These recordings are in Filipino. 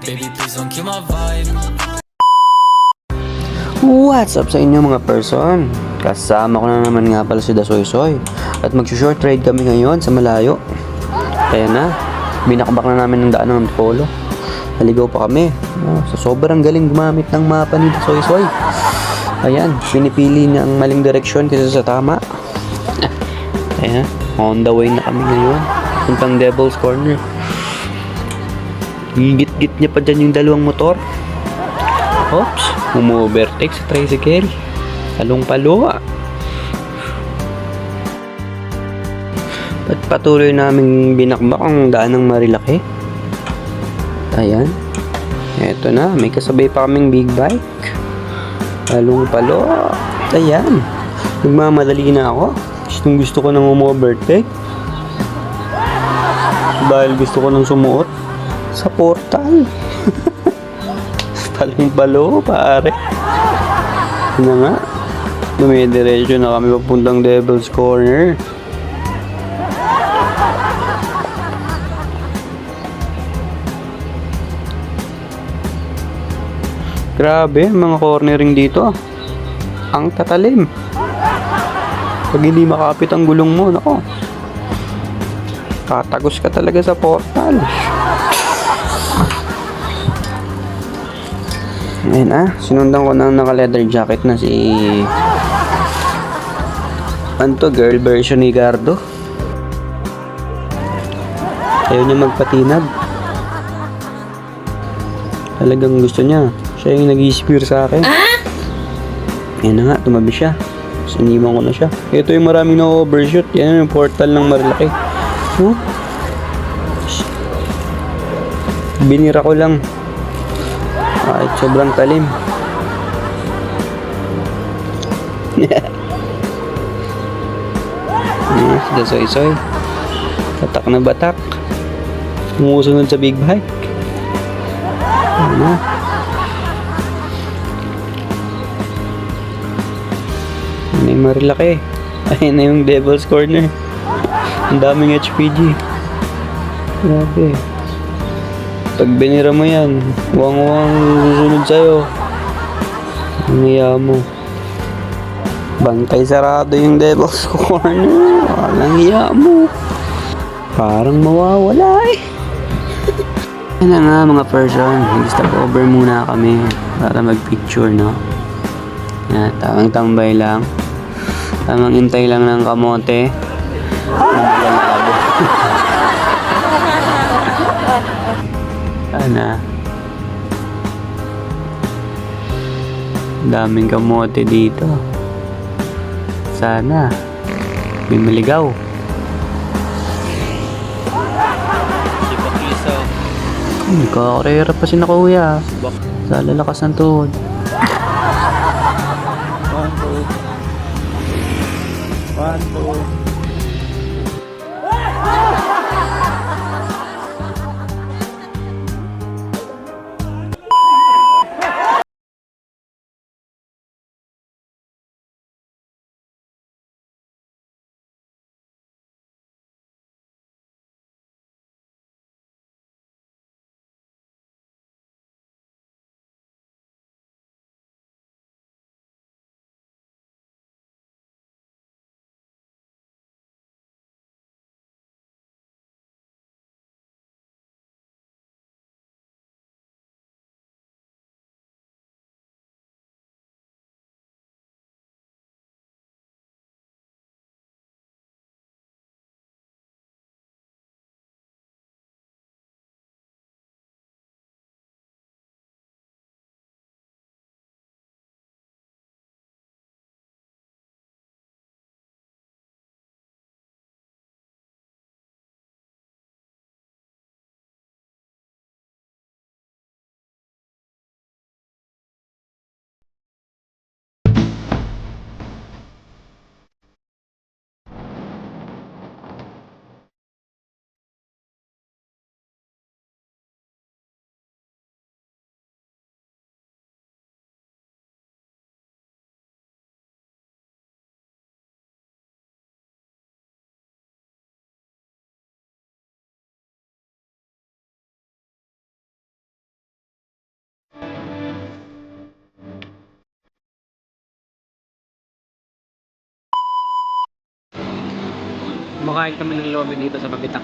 Baby, please don't kill my vibe. What's up sa inyo mga person? Kasama ko na naman nga pala si Dasoysoy. At mag-short ride kami ngayon sa malayo. Kaya na, binakbak na namin ng daan ng polo. Naligaw pa kami. Sa sobrang galing gumamit ng mapa ni Dasoysoy. Ayan, pinipili niya ang maling direksyon kaysa sa tama. Ayan, on the way na kami ngayon. Puntang Devil's Corner. Gigit-git niya pa dyan yung dalawang motor. Oops, umu-overtake sa tricycle. Palong-palo ah. At patuloy naming binakbak ang daan ng Marilaki. Ayan. Eto na, may kasabay pa kaming big bike. Palong-palo. Ayan. Nagmamadali na ako. Gusto ko nang umu-overtake. Dahil gusto ko nang sumuot sa portal. Palong-palo, pare. Na nga. Dumidiretso na kami papuntang Devil's Corner. Grabe, mga cornering dito. Ang tatalim. Pag hindi makapit ang gulong mo, nako. Tatagos ka talaga sa portal. Ayan sinundan ko ng naka-leather jacket na si Anto, girl version ni Gardo. Ayaw niya magpatinag. Talagang gusto niya. Siya yung nag-i-spear sa akin. Ayan na nga, tumabi siya. Siniman ko na siya. Ito yung maraming na-overshoot. Yan yung portal ng Marilaki. Binira ko lang. Kahit sobrang talim. Dasoy-soy. Batak na batak. Umusunod sa big bike. Ano? Ano yung Marilaki? Ayun na yung Devil's Corner. Ang daming HPG. Grabe. Pag binira mo yan, wang-wang susunod sa'yo. Ang hiya mo. Bantay sarado yung Devil's Corner. Walang hiya mo. Parang mawawala eh. Yan na nga mga person. Stop over muna kami para mag-picture, no? Yan, tamang tambay lang. Tamang intay lang ng kamote. Sana daming kamote dito. Sana may maligaw. Kakarera pa si na kuya sa lalakas ng tuhod. 1, 2 Kumakain kami ng lomi dito sa Pabitak.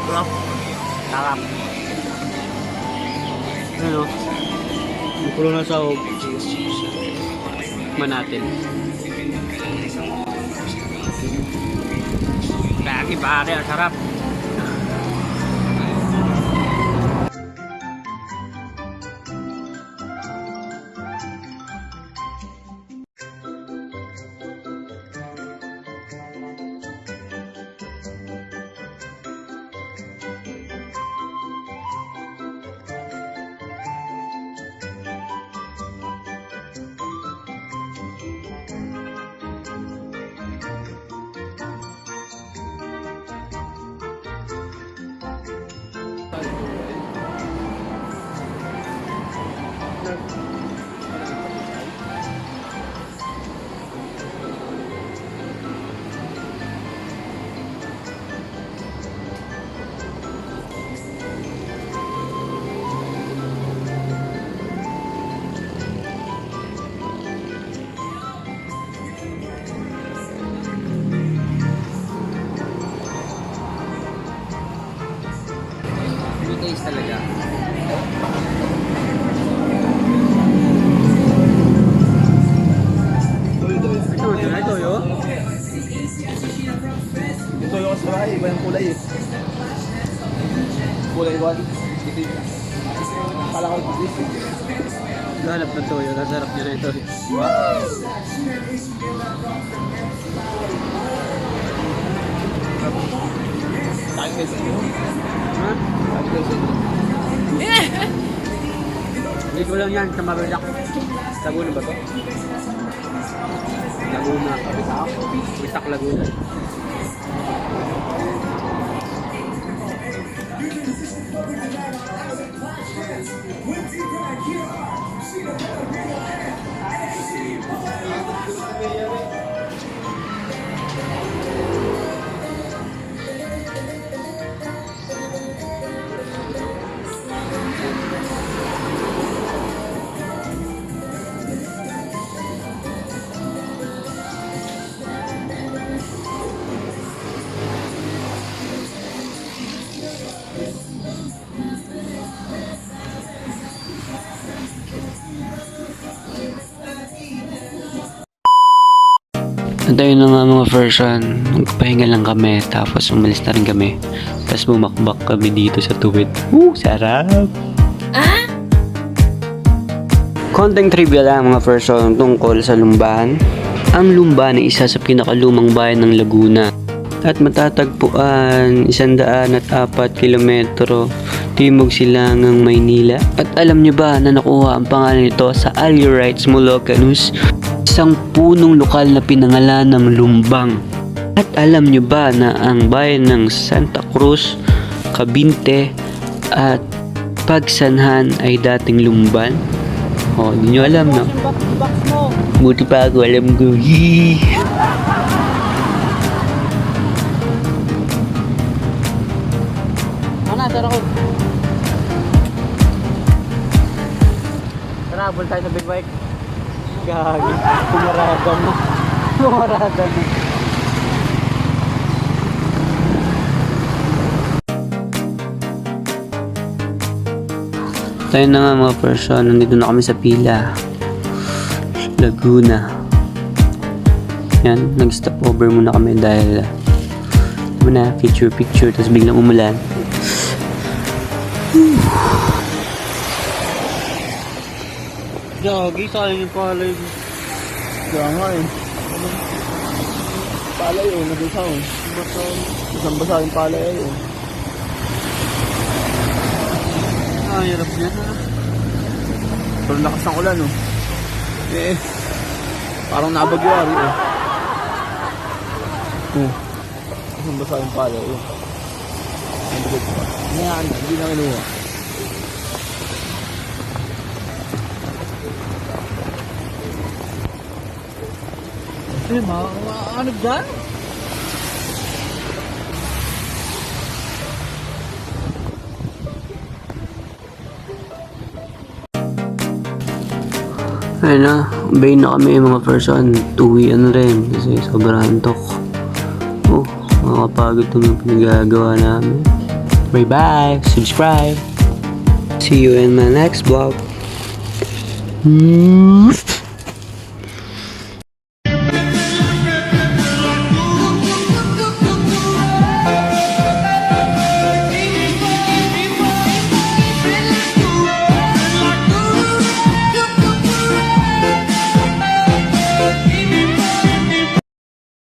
Sarap. Sarap. Ano? Mukulo na sa hog. Natin. Pare, ang sarap. Taste talaga. Ito yun. Ito yung kasarahe, iba yung kulay eh. Kulay 1. Kala ko ito. Gahanap ng toyo, nasarap nyo na ito. Tayo guys ito. Ha? Tayo guys ito. Dito lang yan sa Marilak. Laguna ba to? Laguna. Bitak Laguna. At ayun na nga mga version, magpahinga lang kami tapos umalis na rin kami. Tapos bumakbak kami dito sa tuwid. Sarap! Konting trivia lang mga version tungkol sa Lumban. Ang Lumban ay isa sa pinakalumang bayan ng Laguna at matatagpuan 104 kilometro timog silangang Maynila. At alam nyo ba na nakuha ang pangalan nito sa Alurites Moluccanus, isang punong lokal na pinangalan ng Lumbang. At alam nyo ba na ang bayan ng Santa Cruz, Cabinte at Pagsanhan ay dating Lumban? Oh, hindi nyo alam, no? Buti pa ako, alam ko. Tara ko. Tara, habol tayo sa big bike. Gagi. Pumarada na. Pumarada na. Tayo na nga mga person, nandito na kami sa pila. Laguna. Yan, nag-stop over muna kami dahil muna picture, tapos biglang umulan. Gagi, sayang yung palay. Kaya nga eh. Palay oh, nabisa oh. Basang-basa yung palay ay oh. Ah, hirap niya. Pero lakas ng ulan oh. Parang nabagyari oh. Basang-basa yung palay oh. Hindi na kinuha. Ano dyan? Ayun na, bayin na kami mga person. Uwian na rin kasi sobrang antok. Oh, makakapagod naman yung pinagagawa namin. Bye-bye! Subscribe! See you in my next vlog.